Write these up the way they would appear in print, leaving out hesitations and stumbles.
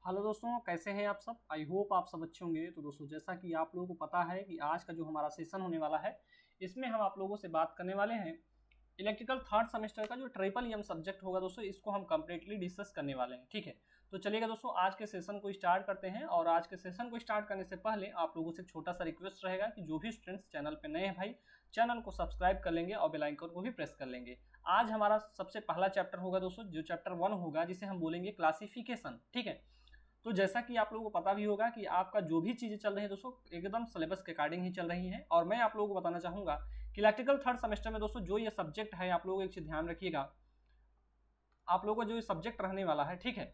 Hello दोस्तों, कैसे हैं आप सब। आई होप आप सब अच्छे होंगे। तो दोस्तों, जैसा कि आप लोगों को पता है कि आज का जो हमारा सेशन होने वाला है, इसमें हम आप लोगों से बात करने वाले हैं इलेक्ट्रिकल थर्ड सेमेस्टर का जो ट्रिपल एम सब्जेक्ट होगा दोस्तों, इसको हम कंप्लीटली डिस्कस करने वाले हैं। ठीक है, तो चलिएगा दोस्तों, आज के सेशन को स्टार्ट करते हैं। और आज के सेशन को स्टार्ट करने से पहले आप लोगों से एक छोटा सा रिक्वेस्ट रहेगा कि जो भी स्टूडेंट्स चैनल पे नए हैं भाई, चैनल को सब्सक्राइब कर लेंगे और बेल आइकन को भी प्रेस कर लेंगे। आज हमारा सबसे पहला चैप्टर होगा दोस्तों, जो चैप्टर 1 होगा, जिसे हम बोलेंगे क्लासिफिकेशन। ठीक है, तो जैसा कि आप लोगों को पता भी होगा कि आपका जो भी चीज़ें चल रही है दोस्तों, एकदम सिलेबस के अकॉर्डिंग ही चल रही हैं। और मैं आप लोगों को बताना चाहूँगा कि इलेक्ट्रिकल थर्ड सेमेस्टर में दोस्तों जो ये सब्जेक्ट है, आप लोगों को एक चीज़ ध्यान रखिएगा, आप लोगों को जो ये सब्जेक्ट रहने वाला है, ठीक है,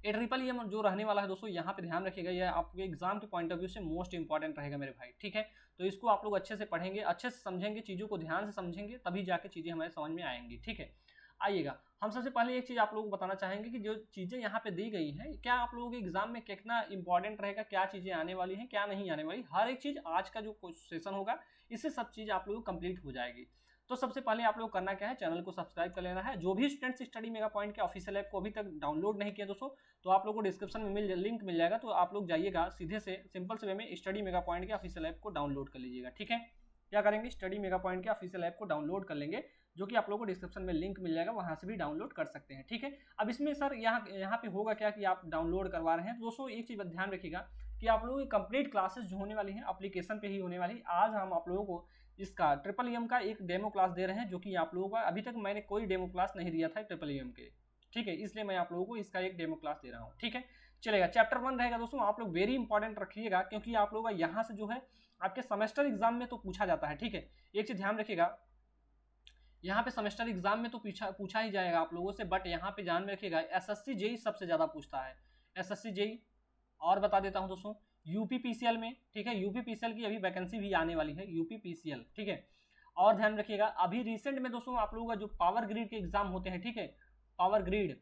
ये ट्रिपल ई जो रहने वाला है दोस्तों, यहाँ पे ध्यान रखिएगा, ये आपके एग्जाम के पॉइंट ऑफ व्यू से मोस्ट इंपॉर्टेंट रहेगा मेरे भाई। ठीक है, तो इसको आप लोग अच्छे से पढ़ेंगे, अच्छे से समझेंगे, चीज़ों को ध्यान से समझेंगे, तभी जाके चीज़ें हमारे समझ में आएंगी। ठीक है, आइएगा, हम सबसे पहले एक चीज़ आप लोगों को बताना चाहेंगे कि जो चीज़ें यहाँ पे दी गई हैं, क्या आप लोगों के एग्जाम में कितना इंपॉर्टेंट रहेगा, क्या चीज़ें आने वाली हैं, क्या नहीं आने वाली, हर एक चीज़ आज का जो सेशन होगा, इससे सब चीज़ आप लोगों को कंप्लीट हो जाएगी। तो सबसे पहले आप लोग करना क्या है, चैनल को सब्सक्राइब कर लेना है। जो भी स्टूडेंट्स स्टडी मेगा पॉइंट के ऑफिशियल ऐप को अभी तक डाउनलोड नहीं किया दोस्तों, तो आप लोग को डिस्क्रिप्शन में लिंक मिल जाएगा, तो आप लोग जाइएगा सीधे से सिंपल से वे में स्टडी मेगा पॉइंट के ऑफिशियल ऐप को डाउनलोड कर लीजिएगा। ठीक है, क्या करेंगे, स्टडी मेगा पॉइंट के ऑफिशियल ऐप को डाउनलोड कर लेंगे, जो कि आप लोगों को डिस्क्रिप्शन में लिंक मिल जाएगा, वहां से भी डाउनलोड कर सकते हैं। ठीक है, अब इसमें सर यहाँ पे होगा क्या कि आप डाउनलोड करवा रहे हैं, तो दोस्तों एक चीज ध्यान रखिएगा कि आप लोगों की कंप्लीट क्लासेस जो होने वाली हैं एप्लीकेशन पे ही होने वाली। आज हम आप लोगों को इसका ट्रिपल एम का एक डेमो क्लास दे रहे हैं, जो कि आप लोगों का अभी तक मैंने कोई डेमो क्लास नहीं दिया था ट्रिपल एम के। ठीक है, इसलिए मैं आप लोगों को इसका एक डेमो क्लास दे रहा हूँ। ठीक है, चलेगा, चैप्टर 1 रहेगा दोस्तों, आप लोग वेरी इंपॉर्टेंट रखिएगा, क्योंकि आप लोगों का यहाँ से जो है आपके सेमेस्टर एग्जाम में तो पूछा जाता है। ठीक है, एक चीज ध्यान रखिएगा, यहाँ पे सेमेस्टर एग्जाम में तो पूछा ही जाएगा आप लोगों से, बट यहाँ पे ध्यान में रखिएगा एसएससी जेई सबसे ज्यादा पूछता है। एसएससी जेई, और बता देता हूँ दोस्तों, यूपी पीसीएल में, ठीक है, यूपी पीसीएल की अभी वैकेंसी भी आने वाली है, यूपी पीसीएल। ठीक है, और ध्यान रखिएगा अभी रिसेंट में दोस्तों आप लोगों का जो पावर ग्रिड के एग्जाम होते हैं, ठीक है, पावर ग्रिड,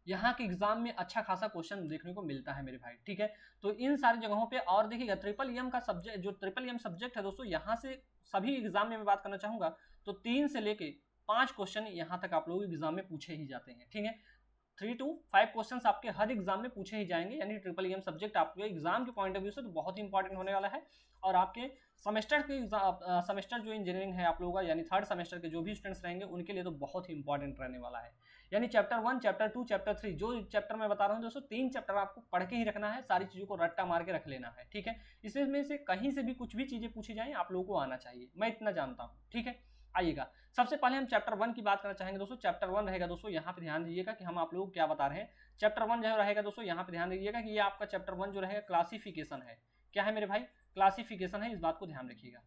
यहाँ के एग्जाम में अच्छा खासा क्वेश्चन देखने को मिलता है मेरे भाई। ठीक है, तो इन सारी जगहों पे, और देखिएगा ट्रिपल एम का सब्जेक्ट, जो ट्रिपल एम सब्जेक्ट है दोस्तों, यहाँ से सभी एग्जाम में मैं बात करना चाहूंगा तो 3 से लेके 5 क्वेश्चन यहाँ तक आप लोग एग्जाम में पूछे ही जाते हैं। ठीक है, 3 to 5 क्वेश्चन आपके हर एग्जाम में पूछे ही जाएंगे, यानी ट्रिपल एम सब्जेक्ट आपके एग्जाम के पॉइंट ऑफ व्यू से तो बहुत ही इंपॉर्टेंट होने वाला है। और आपके सेमेस्टर जो इंजीनियरिंग है आप लोगों का, यानी थर्ड सेमेस्टर के जो भी स्टूडेंट्स रहेंगे उनके लिए तो बहुत ही इंपॉर्टेंट रहने वाला है। यानी चैप्टर 1, चैप्टर 2, चैप्टर 3, जो चैप्टर मैं बता रहा हूँ दोस्तों, 3 चैप्टर आपको पढ़ के ही रखना है, सारी चीजों को रट्टा मार के रख लेना है। ठीक है, इसमें से कहीं से भी कुछ भी चीजें पूछी जाए आप लोगों को आना चाहिए, मैं इतना जानता हूँ। ठीक है, आइएगा, सबसे पहले हम चैप्टर 1 की बात करना चाहेंगे दोस्तों। चैप्टर 1 रहेगा दोस्तों, यहाँ पे ध्यान दीजिएगा कि हम आप लोगों को क्या बता रहे हैं। चैप्टर 1 जो रहेगा दोस्तों, यहाँ पे ध्यान दीजिएगा कि ये आपका चैप्टर 1 जो रहेगा क्लासिफिकेशन है। क्या है मेरे भाई, क्लासिफिकेशन है, इस बात को ध्यान रखिएगा।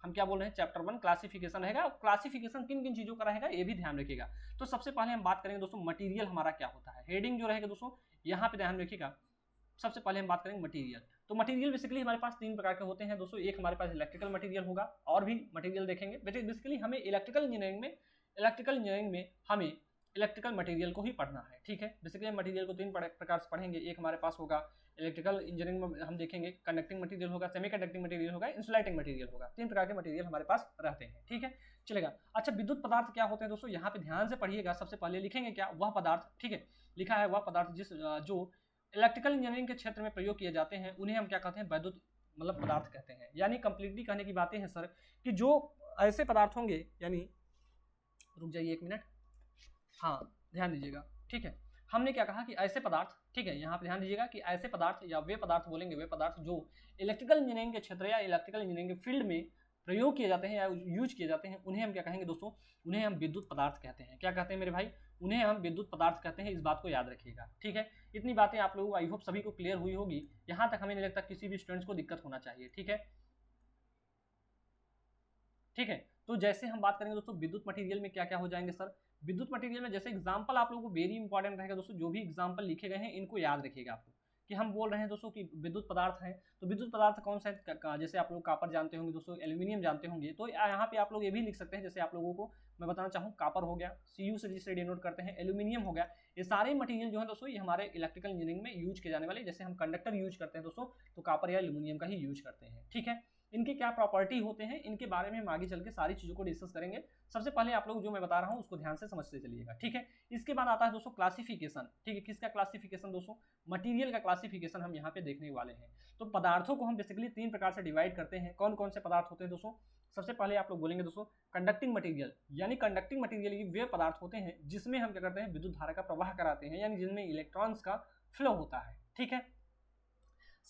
हम क्या बोल रहे हैं, चैप्टर 1 क्लासिफिकेशन रहेगा। क्लासिफिकेशन किन किन चीजों का रहेगा ये भी ध्यान रखिएगा। तो सबसे पहले हम बात करेंगे दोस्तों, मटीरियल हमारा क्या होता है। हेडिंग जो रहेगा दोस्तों, यहाँ पे ध्यान रखिएगा, सबसे पहले हम बात करेंगे मटेरियल। तो मटेरियल बेसिकली हमारे पास 3 प्रकार के होते हैं दोस्तों। एक हमारे पास इलेक्ट्रिकल मटेरियल होगा, और भी मटेरियल देखेंगे। बेसिकली हमें इलेक्ट्रिकल इंजीनियरिंग में हमें इलेक्ट्रिकल मटेरियल को ही पढ़ना है। ठीक है, बेसिकली मटेरियल को 3 प्रकार से पढ़ेंगे। एक हमारे पास होगा इलेक्ट्रिकल इंजीनियरिंग में हम देखेंगे कंडक्टिंग मटेरियल होगा, सेमी कंडक्टिंग मटेरियल होगा, इंसुलेटिंग मटेरियल होगा। 3 प्रकार के मटेरियल हमारे पास रहते हैं। ठीक है, चलेगा। अच्छा, विद्युत पदार्थ क्या होते हैं दोस्तों, यहाँ पे ध्यान से पढ़िएगा। सबसे पहले लिखेंगे क्या, वह पदार्थ, ठीक है, लिखा है वह पदार्थ जो इलेक्ट्रिकल इंजीनियरिंग के क्षेत्र में प्रयोग किए जाते हैं, उन्हें हम क्या कहते हैं, वैद्युत मतलब पदार्थ कहते हैं। यानी कंप्लीटली कहने की बातें हैं सर कि जो ऐसे पदार्थ होंगे, यानी रुक जाइए 1 मिनट, हाँ ध्यान दीजिएगा। ठीक है, हमने क्या कहा कि ऐसे पदार्थ, ठीक है, यहाँ पे ध्यान दीजिएगा कि ऐसे पदार्थ या वे पदार्थ बोलेंगे, वे पदार्थ जो इलेक्ट्रिकल इंजीनियरिंग के क्षेत्र या इलेक्ट्रिकल इंजीनियरिंग के फील्ड में प्रयोग किए जाते हैं या यूज किए जाते हैं, उन्हें हम क्या कहेंगे दोस्तों, उन्हें हम विद्युत पदार्थ कहते हैं। क्या कहते हैं मेरे भाई, उन्हें हम विद्युत पदार्थ कहते हैं। इस बात को याद रखिएगा। ठीक है, इतनी बातें आप लोगों को आई होप सभी को क्लियर हुई होगी। यहाँ तक हमें नहीं लगता किसी भी स्टूडेंट्स को दिक्कत होना चाहिए। ठीक है, ठीक है, तो जैसे हम बात करेंगे दोस्तों विद्युत मटेरियल में क्या क्या हो जाएंगे सर। विद्युत मटेरियल में जैसे एग्जांपल आप लोगों को वेरी इंपॉर्टेंट रहेगा दोस्तों, जो भी एग्जांपल लिखे गए हैं इनको याद रखिएगा आपको, कि हम बोल रहे हैं दोस्तों कि विद्युत पदार्थ है, तो विद्युत पदार्थ कौन सा है, जैसे आप लोग कापर जानते होंगे दोस्तों, एल्यूमिनियम जानते होंगे, तो यहाँ पे आप लोग ये भी लिख सकते हैं। जैसे आप लोगों को मैं बताना चाहूँ, कापर हो गया, CU से जिसे डिनोट करते हैं, एल्यूमिनियम हो गया, ये सारे मटेरियल जो है दोस्तों ये हमारे इलेक्ट्रिकल इंजीनियरिंग में यूज किए जाने वाले, जैसे हम कंडक्टर यूज करते हैं दोस्तों, तो कापर या एल्यूमिनियम का ही यूज करते हैं। ठीक है, इनके क्या प्रॉपर्टी होते हैं, इनके बारे में हम आगे चल के सारी चीज़ों को डिस्कस करेंगे। सबसे पहले आप लोग जो मैं बता रहा हूँ उसको ध्यान से समझते चलिएगा, ठीक है। इसके बाद आता है दोस्तों क्लासिफिकेशन, ठीक है। किसका क्लासिफिकेशन दोस्तों? मटेरियल का क्लासिफिकेशन हम यहाँ पे देखने वाले हैं। तो पदार्थों को हम बेसिकली 3 प्रकार से डिवाइड करते हैं। कौन कौन से पदार्थ होते हैं दोस्तों? सबसे पहले आप लोग बोलेंगे दोस्तों कंडक्टिंग मटेरियल, यानी कंडक्टिंग मटेरियल ये वे पदार्थ होते हैं जिसमें हम क्या करते हैं, विद्युत धारा का प्रवाह कराते हैं, यानी जिनमें इलेक्ट्रॉन्स का फ्लो होता है, ठीक है।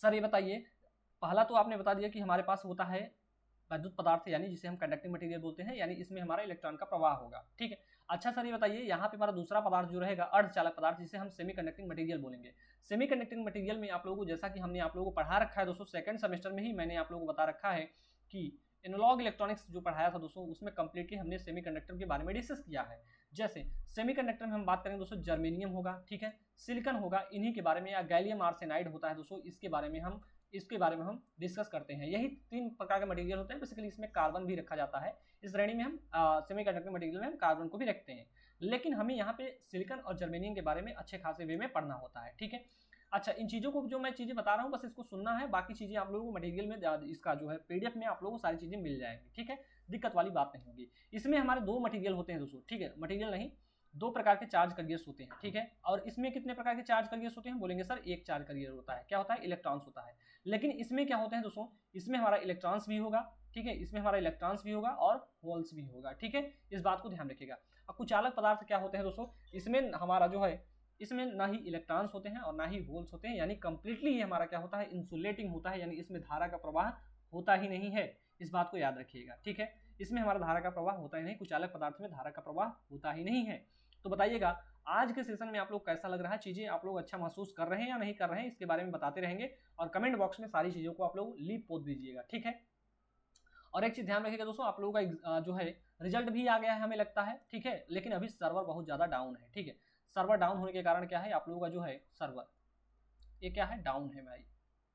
सर ये बताइए, पहला तो आपने बता दिया कि हमारे पास होता है विद्युत पदार्थ, यानी जिसे हम कंडक्टिंग मटेरियल बोलते हैं, यानी इसमें हमारा इलेक्ट्रॉन का प्रवाह होगा, ठीक है। अच्छा सर ये बताइए, यहाँ पे हमारा दूसरा पदार्थ जो रहेगा अर्धचालक पदार्थ, जिसे हम सेमी कंडक्टिंग मटेरियल बोलेंगे। सेमी कंडक्टिंग मटेरियल में आप लोगों को, जैसा कि हमने आप लोगों को पढ़ा रखा है दोस्तों, सेकंड सेमेस्टर में ही मैंने आप लोगों को बता रखा है कि एनालॉग इलेक्ट्रॉनिक्स जो पढ़ाया था दोस्तों, उसमें कंप्लीटली हमने सेमीकंडक्टर के बारे में डिस्कस किया है। जैसे सेमीकंडक्टर में हम बात करेंगे दोस्तों, जर्मेनियम होगा, ठीक है, सिलिकॉन होगा, इन्हीं के बारे में, या गैलियम आर्सेनाइड होता है दोस्तों, इसके बारे में हम डिस्कस करते हैं। यही 3 प्रकार के मटेरियल होते हैं। बेसिकली इसमें कार्बन भी रखा जाता है, इस श्रेणी में हम सेमीकंडक्टर मटेरियल में हम कार्बन को भी रखते हैं, लेकिन हमें यहाँ पे सिलिकॉन और जर्मेनियम के बारे में अच्छे खासे वे में पढ़ना होता है, ठीक है। अच्छा, इन चीज़ों को जो मैं चीज़ें बता रहा हूँ बस इसको सुनना है, बाकी चीज़ें आप लोगों को मटेरियल में इसका जो है पीडीएफ में आप लोगों को सारी चीज़ें मिल जाएंगी, ठीक है, दिक्कत वाली बात नहीं होगी। इसमें हमारे 2 मटेरियल होते हैं दोस्तों, ठीक है, मटेरियल नहीं, 2 प्रकार के चार्ज कैरियर्स होते हैं, ठीक है। और इसमें कितने प्रकार के चार्ज कैरियर्स होते हैं? बोलेंगे सर एक चार्ज कैरियर होता है। क्या होता है? इलेक्ट्रॉन्स होता है। लेकिन इसमें क्या होते हैं दोस्तों, इसमें हमारा इलेक्ट्रॉन्स भी होगा, ठीक है, इसमें हमारा इलेक्ट्रॉन्स भी होगा और होल्स भी होगा, ठीक है, इस बात को ध्यान रखिएगा। अब कुचालक पदार्थ क्या होते हैं दोस्तों, इसमें हमारा जो है, इसमें ना ही इलेक्ट्रॉन्स होते हैं और ना ही होल्स होते हैं, यानी कंप्लीटली ये हमारा क्या होता है, इंसुलेटिंग होता है, यानी इसमें धारा का प्रवाह होता ही नहीं है, इस बात को याद रखिएगा, ठीक है। इसमें हमारा धारा का प्रवाह होता ही नहीं, कुचालक पदार्थ में धारा का प्रवाह होता ही नहीं है। तो बताइएगा आज के सेशन में आप लोग कैसा लग रहा है, चीजें आप लोग अच्छा महसूस कर रहे हैं या नहीं कर रहे हैं, इसके बारे में बताते रहेंगे और कमेंट बॉक्स में सारी चीजों को आप लोग लीप पोत दीजिएगा, ठीक है। और एक चीज ध्यान रखिएगा दोस्तों, आप लोगों का जो है रिजल्ट भी आ गया है हमें लगता है, ठीक है, लेकिन अभी सर्वर बहुत ज्यादा डाउन है, ठीक है। सर्वर डाउन होने के कारण क्या है, आप लोगों का जो है सर्वर ये क्या है, डाउन है भाई,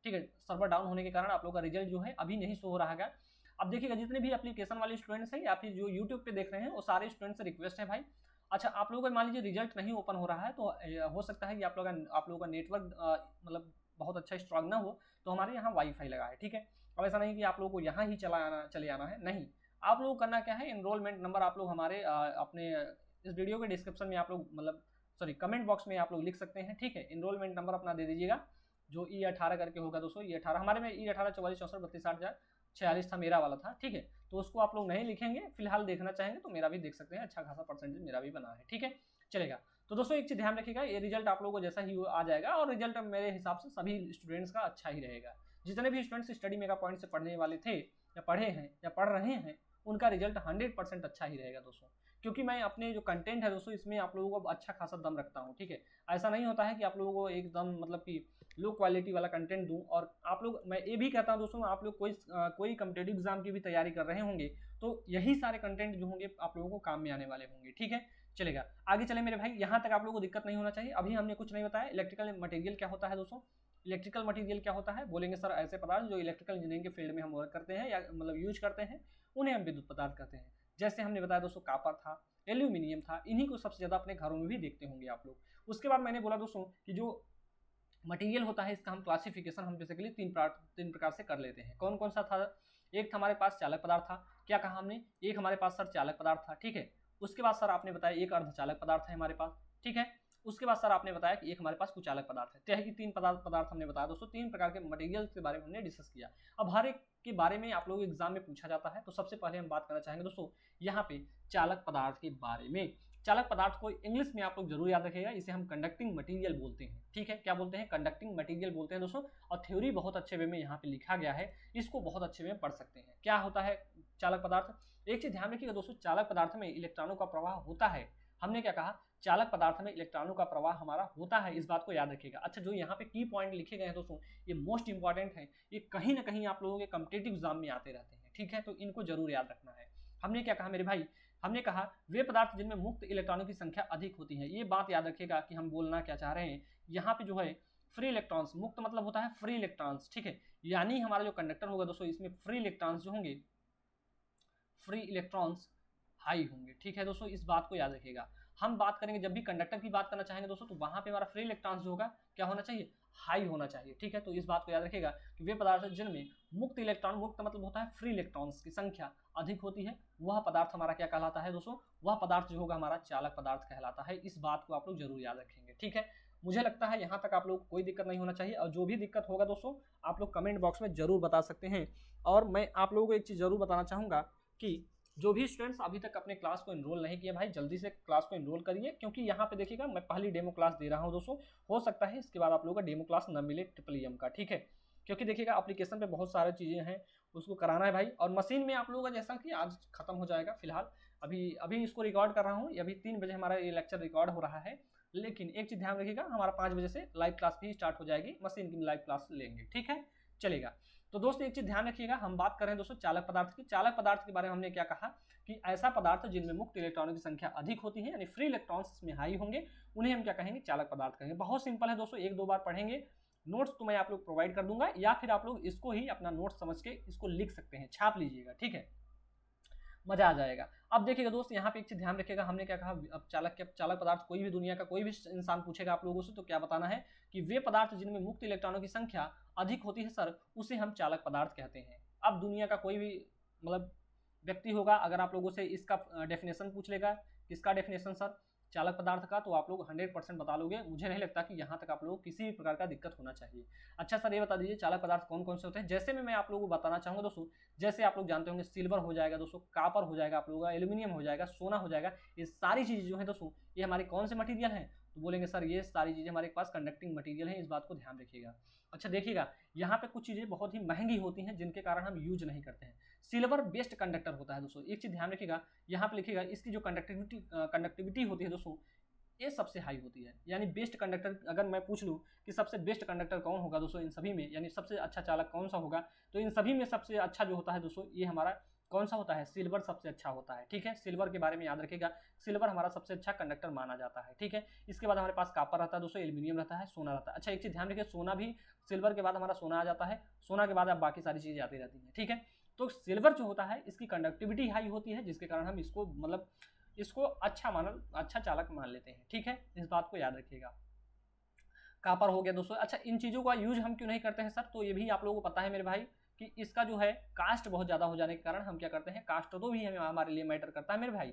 ठीक है। सर्वर डाउन होने के कारण आप लोगों का रिजल्ट जो है अभी नहीं शो हो रहा है। अब देखिएगा जितने भी एप्लीकेशन वाले स्टूडेंट्स हैं या फिर जो यूट्यूब पे देख रहे हैं, वो सारे स्टूडेंट्स से रिक्वेस्ट है भाई, अच्छा आप लोगों का मान लीजिए रिजल्ट नहीं ओपन हो रहा है तो हो सकता है कि आप लोगों का नेटवर्क मतलब बहुत अच्छा स्ट्रांग ना हो, तो हमारे यहाँ वाईफाई लगा है, ठीक है। अब ऐसा नहीं कि आप लोगों को यहाँ ही चले आना है, नहीं, आप लोगों को करना क्या है, एनरोलमेंट नंबर आप लोग हमारे अपने इस वीडियो के डिस्क्रिप्शन में आप लोग मतलब सॉरी कमेंट बॉक्स में आप लोग लिख सकते हैं, ठीक है। एनरोलमेंट नंबर अपना दे दीजिएगा, जो E18 करके होगा दोस्तों, E18 हमारे में E18 44 64 32 60 46 था मेरा वाला था, ठीक है। तो उसको आप लोग नहीं लिखेंगे, फिलहाल देखना चाहेंगे तो मेरा भी देख सकते हैं, अच्छा खासा परसेंटेज मेरा भी बना है, ठीक है, चलेगा। तो दोस्तों एक चीज ध्यान रखिएगा, ये रिजल्ट आप लोगों को जैसा ही आ जाएगा, और रिजल्ट मेरे हिसाब से सभी स्टूडेंट्स का अच्छा ही रहेगा। जितने भी स्टूडेंट्स स्टडी मेगा पॉइंट से पढ़ने वाले थे या पढ़े हैं या पढ़ रहे हैं, उनका रिजल्ट 100% अच्छा ही रहेगा दोस्तों, क्योंकि मैं अपने जो कंटेंट है दोस्तों इसमें आप लोगों को अच्छा खासा दम रखता हूँ, ठीक है। ऐसा नहीं होता है कि आप लोगों को एकदम मतलब कि लो क्वालिटी वाला कंटेंट दूं, और आप लोग, मैं ये भी कहता हूं दोस्तों, आप लोग कोई कम्पिटेटिव एग्जाम की भी तैयारी कर रहे होंगे तो यही सारे कंटेंट जो होंगे आप लोगों को काम में आने वाले होंगे, ठीक है, चलेगा। आगे चले मेरे भाई, यहाँ तक आप लोगों को दिक्कत नहीं होना चाहिए। अभी हमने कुछ नहीं बताया इलेक्ट्रिकल मटेरियल क्या होता है दोस्तों। इलेक्ट्रिकल मटेरियल क्या होता है, बोलेंगे सर ऐसे पदार्थ जो इलेक्ट्रिकल इंजीनियरिंग के फील्ड में हम वर्क करते हैं या मतलब यूज करते हैं, उन्हें हम विद्युत पदार्थ कहते हैं। जैसे हमने बताया दोस्तों कापर था, एल्यूमिनियम था, इन्हीं को सबसे ज्यादा अपने घरों में भी देखते होंगे आप लोग। उसके बाद मैंने बोला दोस्तों कि जो मटेरियल होता है इसका हम क्लासिफिकेशन हम बेसिकली 3 प्रकार से कर लेते हैं। कौन कौन सा था, एक हमारे पास चालक पदार्थ था, क्या कहा हमने, एक हमारे पास सर चालक पदार्थ था, ठीक है। उसके बाद सर आपने बताया एक अर्धचालक पदार्थ है हमारे पास, ठीक है। उसके बाद सर आपने बताया कि एक हमारे पास कुचालक पदार्थ है। तो 3 पदार्थ हमने बताया दोस्तों, 3 प्रकार के मटेरियल के बारे में हमने डिस्कस किया। अब हर एक के बारे में आप लोगों को एग्जाम में पूछा जाता है, तो सबसे पहले हम बात करना चाहेंगे दोस्तों यहाँ पे चालक पदार्थ के बारे में। चालक पदार्थ को इंग्लिश में आप लोग जरूर याद रखिएगा, इसे हम कंडक्टिंग मटेरियल बोलते हैं, ठीक है। क्या बोलते हैं, कंडक्टिंग मटेरियल बोलते हैं दोस्तों। और थ्योरी बहुत अच्छे वे में यहाँ पे लिखा गया है, इसको बहुत अच्छे वे में पढ़ सकते हैं। क्या होता है चालक पदार्थ, एक चीज ध्यान रखिएगा दोस्तों, चालक पदार्थ में इलेक्ट्रॉनों का प्रवाह होता है। हमने क्या कहा, चालक पदार्थ में इलेक्ट्रॉनों का प्रवाह हमारा होता है, इस बात को याद रखिएगा। अच्छा, जो यहाँ पे की पॉइंट लिखे गए हैं दोस्तों, ये मोस्ट इंपॉर्टेंट है, ये कहीं ना कहीं आप लोगों के कॉम्पिटिटिव एग्जाम में आते रहते हैं, ठीक है, तो इनको जरूर याद रखना है। हमने क्या कहा मेरे भाई, हमने कहा वे पदार्थ जिनमें मुक्त इलेक्ट्रॉनों की संख्या अधिक होती है। ये बात याद रखिएगा कि हम बोलना क्या चाह रहे हैं, यहाँ पे जो है फ्री इलेक्ट्रॉन्स, मुक्त मतलब होता है फ्री इलेक्ट्रॉन्स, ठीक है, यानी हमारा जो कंडक्टर होगा दोस्तों इसमें फ्री इलेक्ट्रॉन्स जो होंगे, फ्री इलेक्ट्रॉन्स हाई होंगे, ठीक है दोस्तों, इस बात को याद रखिएगा। हम बात करेंगे जब भी कंडक्टर की बात करना चाहेंगे दोस्तों, तो वहां पे हमारा फ्री इलेक्ट्रॉन्स जो होगा क्या होना चाहिए, हाई होना चाहिए। ठीक है, तो इस बात को याद रखिएगा कि वे पदार्थ जिनमें मुक्त इलेक्ट्रॉन, मुक्त का मतलब होता है फ्री इलेक्ट्रॉन्स की संख्या अधिक होती है, वह पदार्थ हमारा क्या कहलाता है दोस्तों, वह पदार्थ जो होगा हमारा चालक पदार्थ कहलाता है। इस बात को आप लोग जरूर याद रखेंगे। ठीक है, मुझे लगता है यहाँ तक आप लोग को कोई दिक्कत नहीं होना चाहिए, और जो भी दिक्कत होगा दोस्तों आप लोग कमेंट बॉक्स में जरूर बता सकते हैं। और मैं आप लोगों को एक चीज़ जरूर बताना चाहूँगा कि जो भी स्टूडेंट्स अभी तक अपने क्लास को एनरोल नहीं किए भाई, जल्दी से क्लास को एनरोल करिए, क्योंकि यहाँ पे देखिएगा मैं पहली डेमो क्लास दे रहा हूँ दोस्तों। हो सकता है इसके बाद आप लोगों का डेमो क्लास न मिले ट्रिपल का। ठीक है, क्योंकि देखिएगा एप्लीकेशन पे बहुत सारी चीज़ें हैं, उसको कराना है भाई। और मशीन में आप लोगों का जैसा कि आज खत्म हो जाएगा फिलहाल, अभी अभी इसको रिकॉर्ड कर रहा हूँ, अभी 3 बजे हमारा ये लेक्चर रिकॉर्ड हो रहा है। लेकिन एक चीज़ ध्यान रखिएगा, हमारा 5 बजे से लाइव क्लास भी स्टार्ट हो जाएगी, मशीन की लाइव क्लास लेंगे। ठीक है, चलेगा। तो दोस्तों एक चीज़ ध्यान रखिएगा, हम बात कर रहे हैं दोस्तों चालक पदार्थ की। चालक पदार्थ के बारे में हमने क्या कहा कि ऐसा पदार्थ जिनमें मुक्त इलेक्ट्रॉनों की संख्या अधिक होती है, यानी फ्री इलेक्ट्रॉन्स इसमें हाई होंगे, उन्हें हम क्या कहेंगे, चालक पदार्थ कहेंगे। बहुत सिंपल है दोस्तों, 1-2 बार पढ़ेंगे, नोट्स तो मैं आप लोग प्रोवाइड कर दूंगा, या फिर आप लोग इसको ही अपना नोट्स समझ के इसको लिख सकते हैं, छाप लीजिएगा। ठीक है, मजा आ जाएगा। अब देखिएगा दोस्त, यहाँ पे एक चीज ध्यान रखिएगा, हमने क्या कहा, अब चालक पदार्थ कोई भी दुनिया का कोई भी इंसान पूछेगा आप लोगों से, तो क्या बताना है कि वे पदार्थ जिनमें मुक्त इलेक्ट्रॉनों की संख्या अधिक होती है सर, उसे हम चालक पदार्थ कहते हैं। अब दुनिया का कोई भी मतलब व्यक्ति होगा, अगर आप लोगों से इसका डेफिनेशन पूछ लेगा, किसका डेफिनेशन सर, चालक पदार्थ का, तो आप लोग 100% बता लोगे। मुझे नहीं लगता कि यहाँ तक आप लोगों को किसी भी प्रकार का दिक्कत होना चाहिए। अच्छा सर ये बता दीजिए चालक पदार्थ कौन कौन से होते हैं। जैसे मैं आप लोगों को बताना चाहूँगा दोस्तों, जैसे आप लोग जानते होंगे सिल्वर हो जाएगा दोस्तों, कापर हो जाएगा आप लोगों का, एल्यूमिनियम हो जाएगा, सोना हो जाएगा। ये सारी चीज़ें जो है दोस्तों, ये हमारे कौन से मटीरियल हैं, तो बोलेंगे सर ये सारी चीज़ें हमारे पास कंडक्टिंग मटीरियल है, इस बात को ध्यान रखिएगा। अच्छा देखिएगा, यहाँ पे कुछ चीज़ें बहुत ही महंगी होती हैं जिनके कारण हम यूज नहीं करते हैं। सिल्वर बेस्ट कंडक्टर होता है दोस्तों, एक चीज़ ध्यान रखिएगा, यहाँ पे लिखिएगा इसकी जो कंडक्टिविटी होती है दोस्तों, ये सबसे हाई होती है। यानी बेस्ट कंडक्टर, अगर मैं पूछ लूँ कि सबसे बेस्ट कंडक्टर कौन होगा दोस्तों इन सभी में, यानी सबसे अच्छा चालक कौन सा होगा, तो इन सभी में सबसे अच्छा जो होता है दोस्तों, ये हमारा कौन सा होता है, सिल्वर सबसे अच्छा होता है। ठीक है, सिल्वर के बारे में याद रखिएगा, सिल्वर हमारा सबसे अच्छा कंडक्टर माना जाता है। ठीक है, इसके बाद हमारे पास कापर रहता है दोस्तों, एल्यूमिनियम रहता है, सोना रहता है। अच्छा एक चीज़ ध्यान रखिए, सोना भी सिल्वर के बाद हमारा सोना आ जाता है, सोना के बाद अब बाकी सारी चीज़ें आती रहती हैं। ठीक है, तो सिल्वर जो होता है इसकी कंडक्टिविटी हाई होती है, जिसके कारण हम इसको मतलब इसको अच्छा चालक मान लेते हैं। ठीक है, इस बात को याद रखिएगा। कापर हो गया दोस्तों। अच्छा इन चीज़ों का यूज हम क्यों नहीं करते हैं सर, तो ये भी आप लोगों को पता है मेरे भाई कि इसका जो है कास्ट बहुत ज़्यादा हो जाने के कारण हम क्या करते हैं, कास्ट तो भी हमारे लिए मैटर करता है मेरे भाई,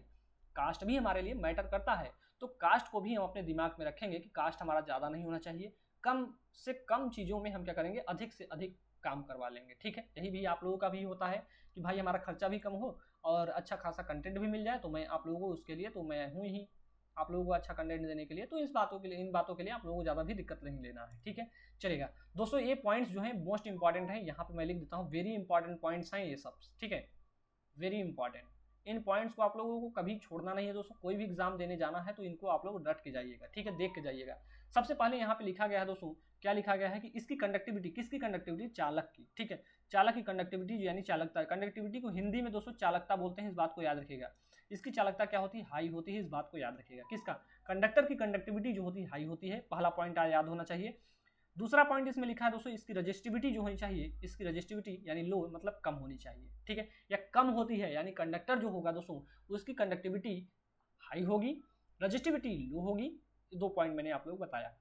कास्ट भी हमारे लिए मैटर करता है। तो कास्ट को भी हम अपने दिमाग में रखेंगे कि कास्ट हमारा ज़्यादा नहीं होना चाहिए, कम से कम चीज़ों में हम क्या करेंगे, अधिक से अधिक काम करवा लेंगे। ठीक है, यही भी आप लोगों का भी होता है कि भाई हमारा खर्चा भी कम हो और अच्छा खासा कंटेंट भी मिल जाए, तो मैं आप लोगों को उसके लिए तो मैं हूँ ही आप लोगों को अच्छा कंटेंट देने के लिए। तो इन बातों के लिए आप लोगों को ज़्यादा भी दिक्कत नहीं लेना है। ठीक है, चलेगा दोस्तों, ये पॉइंट्स जो है मोस्ट इंपॉर्टेंट है, यहाँ पे मैं लिख देता हूँ, वेरी इंपॉर्टेंट पॉइंट्स हैं ये सब। ठीक है, वेरी इंपॉर्टेंट, इन पॉइंट्स को आप लोगों को कभी छोड़ना नहीं है दोस्तों। कोई भी एग्जाम देने जाना है तो इनको आप लोग रट के जाइएगा। ठीक है, देख के जाइएगा। सबसे पहले यहाँ पे लिखा गया है दोस्तों, क्या लिखा गया है कि इसकी कंडक्टिविटी, किसकी कंडक्टिविटी, चालक की। ठीक है, चालक की कंडक्टिविटी यानी चालकता, कंडक्टिविटी को हिंदी में दोस्तों चालकता बोलते हैं, इस बात को याद रखिएगा। इसकी चालकता क्या होती है, हाई होती है, इस बात को याद रखिएगा। किसका, कंडक्टर की कंडक्टिविटी जो होती है हाई होती है, पहला पॉइंट याद होना चाहिए। दूसरा पॉइंट इसमें लिखा है दोस्तों, इसकी रजिस्टिविटी जो होनी चाहिए, इसकी रजिस्टिविटी यानी लो मतलब कम होनी चाहिए। ठीक है, या कम होती है यानी कंडक्टर जो होगा दोस्तों उसकी कंडक्टिविटी हाई होगी, रजिस्टिविटी लो होगी। 2 पॉइंट मैंने आप लोग बताया।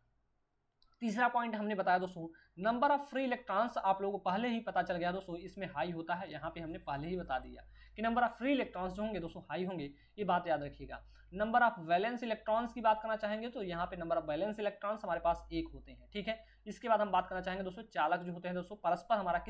तीसरा पॉइंट हमने बताया दोस्तों, नंबर ऑफ फ्री इलेक्ट्रॉन्स आप लोगों को पहले ही पता चल गया दोस्तों, इसमें हाई होता है। यहाँ पे हमने पहले ही बता दिया कि नंबर ऑफ फ्री इलेक्ट्रॉन्स जो होंगे दोस्तों हाई होंगे, ये बात याद रखिएगा। नंबर ऑफ वैलेंस इलेक्ट्रॉन्स की बात करना चाहेंगे तो यहाँ पे नंबर ऑफ वैलेंस इलेक्ट्रॉन्स हमारे पास 1 होते हैं। ठीक है, इसके बाद हम बात करना चाहेंगे दोस्तों, चालक जो होते हैं दोस्तों परस्पर हमारा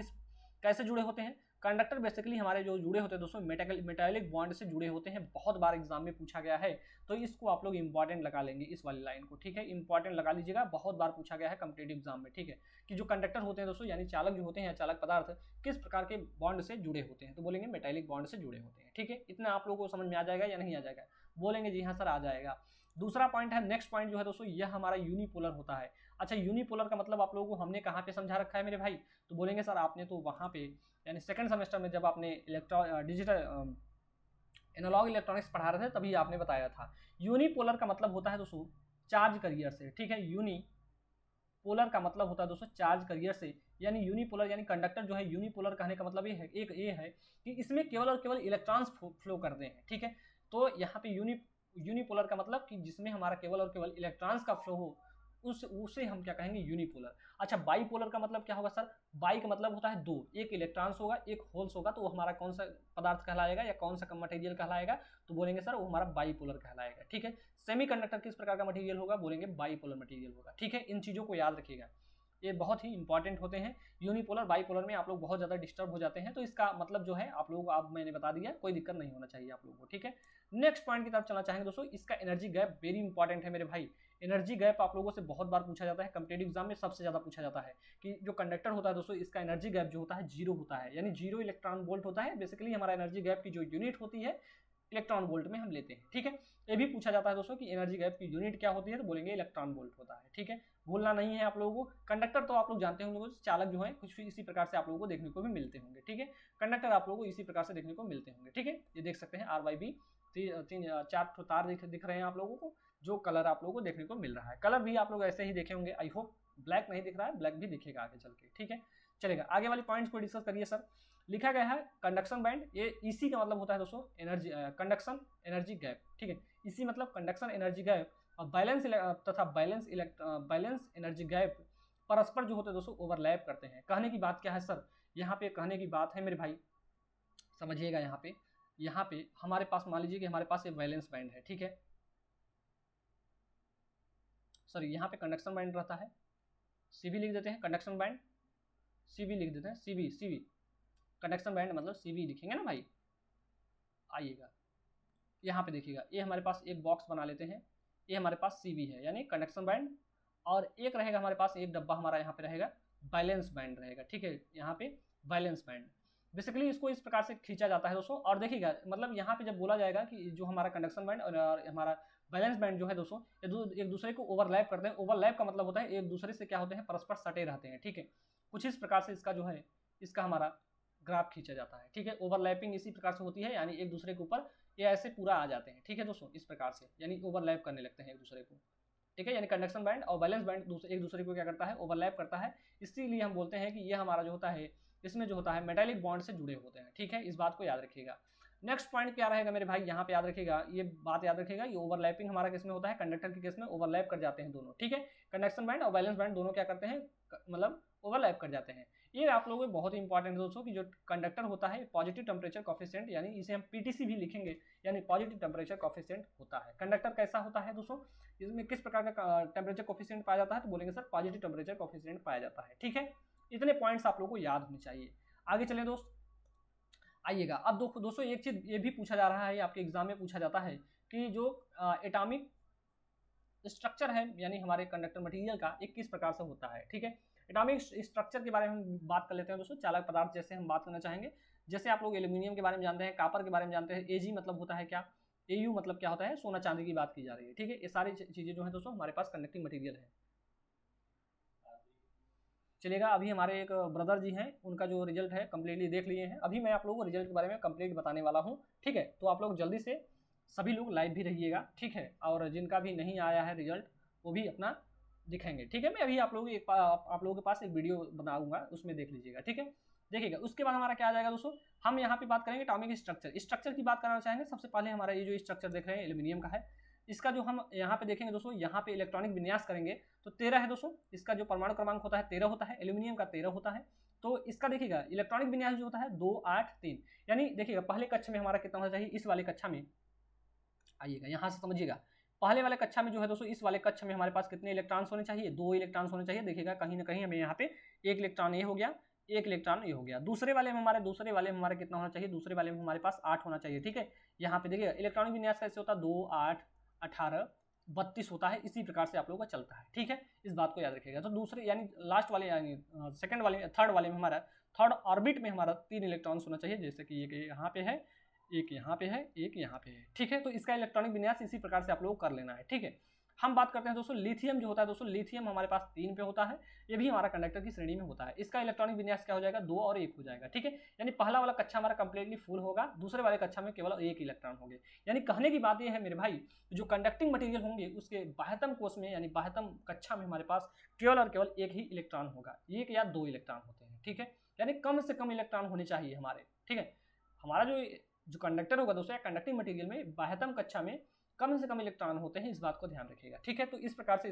कैसे जुड़े होते हैं। कंडक्टर बेसिकली हमारे जो जुड़े होते हैं दोस्तों मेटालिक बॉन्ड से जुड़े होते हैं, बहुत बार एग्जाम में पूछा गया है, तो इसको आप लोग इंपॉर्टेंट लगा लेंगे इस वाली लाइन को। ठीक है, इंपॉर्टेंट लगा लीजिएगा, बहुत बार पूछा गया है कॉम्पिटिटिव एग्जाम में। ठीक है, कि जो कंडक्टर होते हैं दोस्तों यानी चालक जो होते हैं, चालक पदार्थ किस प्रकार के बॉन्ड से जुड़े होते हैं, तो बोलेंगे मेटालिक बॉन्ड से जुड़े होते हैं। ठीक है, इतना आप लोगों को समझ में आ जाएगा या नहीं आ जाएगा, बोलेंगे जी हाँ सर आ जाएगा। दूसरा पॉइंट है, नेक्स्ट पॉइंट जो है दोस्तों, यह हमारा यूनिपोलर होता है। अच्छा यूनिपोलर का मतलब आप लोगों को हमने कहाँ पे समझा रखा है मेरे भाई, तो बोलेंगे सर आपने तो वहाँ पे यानी सेकंड सेमेस्टर में जब आपने डिजिटल एनालॉग इलेक्ट्रॉनिक्स पढ़ा रहे थे तभी आपने बताया था। यूनिपोलर का मतलब होता है दोस्तों चार्ज करियर से। ठीक है, यूनिपोलर का मतलब होता है दोस्तों चार्ज करियर से, यानी यूनिपोलर यानी कंडक्टर जो है यूनिपोलर कहने का मतलब ये है कि इसमें केवल और केवल इलेक्ट्रॉन्स फ्लो करते हैं। ठीक है, तो यहाँ पे यूनिपोलर का मतलब कि जिसमें हमारा केवल और केवल इलेक्ट्रॉन्स का फ्लो हो, उसे हम क्या कहेंगे, यूनिपोलर। अच्छा, बाईपोलर का मतलब क्या होगा सर? बाई का मतलब होता है दो, एक इलेक्ट्रॉन्स होगा एक होल्स होगा, तो वो हमारा कौन सा पदार्थ कहलाएगा या कौन सा मटेरियल कहलाएगा? तो बोलेंगे सर वो हमारा बाईपोलर कहलाएगा। ठीक है, सेमीकंडक्टर किस प्रकार का मटेरियल होगा? बोलेंगे बाईपोलर मटेरियल होगा। ठीक है, इन चीज़ों को याद रखिएगा, ये बहुत ही इंपॉर्टेंट होते हैं। यूनिपोलर बाईपोलर में आप लोग बहुत ज़्यादा डिस्टर्ब हो जाते हैं, तो इसका मतलब जो है आप लोगों को अब मैंने बता दिया, कोई दिक्कत नहीं होना चाहिए आप लोगों को। ठीक है, नेक्स्ट पॉइंट की तरफ चलना चाहेंगे दोस्तों, इसका एनर्जी गैप वेरी इंपॉर्टेंट है मेरे भाई। एनर्जी गैप आप लोगों से बहुत बार पूछा जाता है, कॉम्पिटिटिव एग्जाम में सबसे ज़्यादा पूछा जाता है कि जो कंडक्टर होता है दोस्तों, इसका एनर्जी गैप जो होता है जीरो होता है, यानी जीरो इलेक्ट्रॉन वोल्ट होता है। बेसिकली हमारा एनर्जी गैप की जो यूनिट होती है इलेक्ट्रॉन वोल्ट में हम लेते हैं। ठीक है, ये भी पूछा जाता है दोस्तों कि एनर्जी गैप की यूनिट क्या होती है, तो बोलेंगे इलेक्ट्रॉन वोल्ट होता है। ठीक है, भूलना नहीं है आप लोगों को। कंडक्टर तो आप लोग जानते होंगे, चालक जो है कुछ इसी प्रकार से आप लोगों को देखने को भी मिलते होंगे। ठीक है, कंडक्टर आप लोगों को इसी प्रकार से देखने को मिलते होंगे। ठीक है, ये देख सकते हैं RYB, तीन चार तार दिख रहे हैं आप लोगों को, जो कलर आप लोगों को देखने को मिल रहा है। कलर भी आप लोग ऐसे ही देखे होंगे, आई होप ब्लैक नहीं दिख रहा है, ब्लैक भी दिखेगा आगे चल के। ठीक है, चलेगा, आगे वाली पॉइंट्स को डिस्कस करिए सर। लिखा गया है कंडक्शन बैंड, ये इसी का मतलब होता है दोस्तों एनर्जी कंडक्शन एनर्जी गैप। ठीक है, इसी मतलब कंडक्शन एनर्जी गैप और बैलेंस तथा बैलेंस एनर्जी गैप परस्पर जो होते हैं दोस्तों ओवरलैप करते हैं। कहने की बात क्या है सर? यहाँ पे कहने की बात है मेरे भाई, समझिएगा। यहाँ पे हमारे पास मान लीजिए कि हमारे पास एक बैलेंस बैंड है। ठीक है सर, यहाँ पे कंडक्शन बैंड रहता है, सीबी लिख देते हैं, कंडक्शन बैंड सीबी लिख देते हैं, सीबी कंडक्शन बैंड मतलब सीबी लिखेंगे ना भाई। आइएगा यहाँ पे देखिएगा, ये हमारे पास एक बॉक्स बना लेते हैं, ये हमारे पास सीबी है यानी कंडक्शन बैंड, और एक रहेगा हमारे पास एक डब्बा हमारा यहाँ पे रहेगा बैलेंस बैंड रहेगा। ठीक है, यहाँ पे बैलेंस बैंड बेसिकली इसको इस प्रकार से खींचा जाता है दोस्तों। और देखिएगा मतलब यहाँ पे जब बोला जाएगा कि जो हमारा कंडक्शन बैंड और हमारा बैलेंस बैंड जो है दोस्तों, एक दूसरे को ओवरलैप करते हैं। ओवरलैप का मतलब होता है एक दूसरे से क्या होते हैं, परस्पर सटे रहते हैं। ठीक है, कुछ इस प्रकार से इसका जो है इसका हमारा ग्राफ खींचा जाता है। ठीक है, ओवरलैपिंग इसी प्रकार से होती है, यानी एक दूसरे के ऊपर ये ऐसे पूरा आ जाते हैं। ठीक है दोस्तों, इस प्रकार से यानी ओवरलैप करने लगते हैं एक दूसरे को। ठीक है, यानी कंडक्शन बैंड और बैलेंस बैंड एक दूसरे को क्या करता है, ओवरलैप करता है। इसीलिए हम बोलते हैं कि ये हमारा जो होता है इसमें जो होता है मेटालिक बॉन्ड से जुड़े होते हैं। ठीक है, इस बात को याद रखिएगा। नेक्स्ट पॉइंट क्या रहेगा मेरे भाई, यहाँ पे याद रखिएगा, ये बात याद रखिएगा, ये ओवरलैपिंग हमारा किस में होता है, कंडक्टर के केस में ओवरलैप कर जाते हैं दोनों। ठीक है, कंडक्शन बैंड और बैलेंस बैंड दोनों क्या करते हैं, मतलब ओवरलैप कर जाते हैं। ये आप लोगों को बहुत ही इंपॉर्टेंट दोस्तों कि जो कंडक्टर होता है पॉजिटिव टेम्परेचर कॉफिशिएंट, यानी इसे हम पीटीसी भी लिखेंगे, यानी पॉजिटिव टेम्परेचर कॉफिशिएंट होता है। कंडक्टर कैसा होता है दोस्तों, इसमें किस प्रकार का टेम्परेचर कॉफिशिएंट पाया जाता है, तो बोलेंगे सर पॉजिटिव टेम्परेचर कॉफिशिएंट पाया जाता है। ठीक है, इतने पॉइंट्स आप लोगों को याद होने चाहिए। आगे चलें दोस्त, आइएगा। अब दोस्तों एक चीज ये भी पूछा जा रहा है, आपके एग्जाम में पूछा जाता है कि जो एटॉमिक स्ट्रक्चर है यानी हमारे कंडक्टर मटेरियल का, एक किस प्रकार से होता है। ठीक है, एटॉमिक स्ट्रक्चर के बारे में हम बात कर लेते हैं दोस्तों। चालक पदार्थ जैसे हम बात करना चाहेंगे, जैसे आप लोग एल्यूमिनियम के बारे में जानते हैं, कापर के बारे में जानते हैं, एजी मतलब होता है क्या, एयू मतलब क्या होता है, सोना चांदी की बात की जा रही है। ठीक है, ये सारी चीजें जो है दोस्तों हमारे पास कंडक्टिंग मटेरियल है। चलिएगा, अभी हमारे एक ब्रदर जी हैं, उनका जो रिजल्ट है कंप्लीटली देख लिए हैं। अभी मैं आप लोगों को रिजल्ट के बारे में कंप्लीट बताने वाला हूँ। ठीक है, तो आप लोग जल्दी से सभी लोग लाइव भी रहिएगा। ठीक है, और जिनका भी नहीं आया है रिजल्ट वो भी अपना दिखाएंगे। ठीक है, मैं अभी आप लोगों के पास एक वीडियो बनाऊंगा, उसमें देख लीजिएगा। ठीक है, देखिएगा उसके बाद हमारा क्या आ जाएगा दोस्तों, हम यहाँ पे बात करेंगे एटॉमिक स्ट्रक्चर की बात करना चाहेंगे। सबसे पहले हमारा ये जो स्ट्रक्चर देख रहे हैं एल्यूमिनियम का है, इसका जो हम यहाँ पे देखेंगे दोस्तों, यहाँ पे इलेक्ट्रॉनिक विन्यास करेंगे तो 13 है दोस्तों, इसका जो परमाणु क्रमांक होता है 13 होता है, एल्यूमिनियम का 13 होता है। तो इसका देखिएगा इलेक्ट्रॉनिक विन्यास जो होता है 2 8 3, यानी देखिएगा पहले कक्षा में हमारा कितना होना चाहिए, इस वाले कक्षा में आइएगा, यहाँ से समझिएगा, पहले वाले कक्षा में जो है दोस्तों, इस वाले कक्षा में हमारे पास कितने इलेक्ट्रॉन्स होने चाहिए, 2 इलेक्ट्रॉन्स होने चाहिए। देखिएगा कहीं ना कहीं हमें यहाँ पे एक इलेक्ट्रॉन ये हो गया, एक इलेक्ट्रॉन ये हो गया। दूसरे वाले में हमारे कितना होना चाहिए, दूसरे वाले में हमारे पास 8 होना चाहिए। ठीक है, यहाँ पे देखिएगा इलेक्ट्रॉनिक विन्यास कैसे होता है, 2 8 18 32 होता है, इसी प्रकार से आप लोगों का चलता है। ठीक है, इस बात को याद रखिएगा। तो दूसरे यानी लास्ट वाले यानी थर्ड वाले में हमारा थर्ड ऑर्बिट में हमारा 3 इलेक्ट्रॉन्स होना चाहिए, जैसे कि एक यहाँ पे है, एक यहाँ पे है, एक यहाँ पे है। ठीक है, तो इसका इलेक्ट्रॉनिक विन्यास इसी प्रकार से आप लोगों को कर लेना है। ठीक है, हम बात करते हैं दोस्तों लिथियम जो होता है दोस्तों, लिथियम हमारे पास 3 पे होता है, ये भी हमारा कंडक्टर की श्रेणी में होता है। इसका इलेक्ट्रॉनिक विन्यास क्या हो जाएगा, 2 और 1 हो जाएगा। ठीक है, यानी पहला वाला कक्षा हमारा कंप्लीटली फुल होगा, दूसरे वाले कक्षा में केवल 1 इलेक्ट्रॉन होंगे। यानी कहने की बात यह है मेरे भाई, जो कंडक्टिंग मटेरियल होंगे उसके बाह्यतम कोष में यानी बाह्यतम कक्षा में हमारे पास केवल और केवल 1 ही इलेक्ट्रॉन होगा, 1 या 2 इलेक्ट्रॉन होते हैं। ठीक है, यानी कम से कम इलेक्ट्रॉन होने चाहिए हमारे। ठीक है, हमारा जो कंडक्टर होगा दोस्तों, कंडक्टिंग मटेरियल में बाह्यतम कक्षा में कम से कम इलेक्ट्रॉन होते हैं, इस बात को ध्यान रखिएगा, ठीक है। तो इस प्रकार से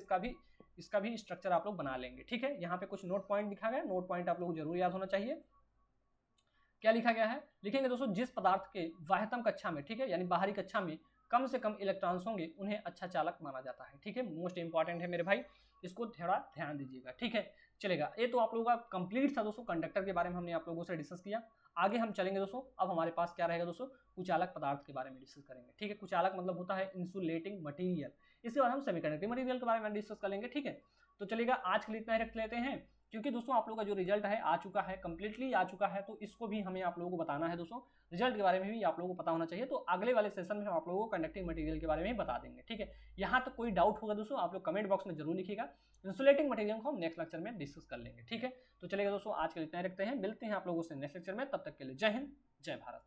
इसका भी स्ट्रक्चर आप लोग बना लेंगे, ठीक है। यहाँ पे कुछ नोट पॉइंट लिखा गया, नोट पॉइंट आप लोग को जरूर याद होना चाहिए। क्या लिखा गया है, लिखेंगे दोस्तों, जिस पदार्थ के बाह्यतम कक्षा में, ठीक है, यानी बाहरी कक्षा में कम से कम इलेक्ट्रॉन्स होंगे उन्हें अच्छा चालक माना जाता है, ठीक है। मोस्ट इंपॉर्टेंट है मेरे भाई, इसको थोड़ा ध्यान दीजिएगा, ठीक है। चलेगा, ये तो आप लोगों का कंप्लीट था दोस्तों, कंडक्टर के बारे में हमने आप लोगों से डिस्कस किया। आगे हम चलेंगे दोस्तों, अब हमारे पास क्या रहेगा दोस्तों, कुचालक पदार्थ के बारे में डिस्कस करेंगे, ठीक है। कुचालक मतलब होता है इंसुलेटिंग मटेरियल, इसके बाद हम सेमीकंडक्टिंग मटेरियल के बारे में डिस्कस कर लेंगे, ठीक है। तो चलेगा, आज के लिए इतना ही रख लेते हैं, क्योंकि दोस्तों आप लोगों का जो रिजल्ट है आ चुका है, कंप्लीटली आ चुका है, तो इसको भी हमें आप लोगों को बताना है दोस्तों, रिजल्ट के बारे में भी आप लोगों को पता होना चाहिए। तो अगले वाले सेशन में हम आप लोगों को कंडक्टिंग मटेरियल के बारे में बता देंगे, ठीक है। यहाँ तक कोई डाउट होगा दोस्तों, आप लोग कमेंट बॉक्स में जरूर लिखिएगा। इंसुलेटिंग मटेरियल को हम नेक्स्ट लेक्चर में डिस्कस कर लेंगे, ठीक है। तो चलेगा दोस्तों, आज के लिए इतना ही रखते हैं, मिलते हैं आप लोगों से नेक्स्ट लेक्चर में, तब तक के लिए जय हिंद, जय भारत।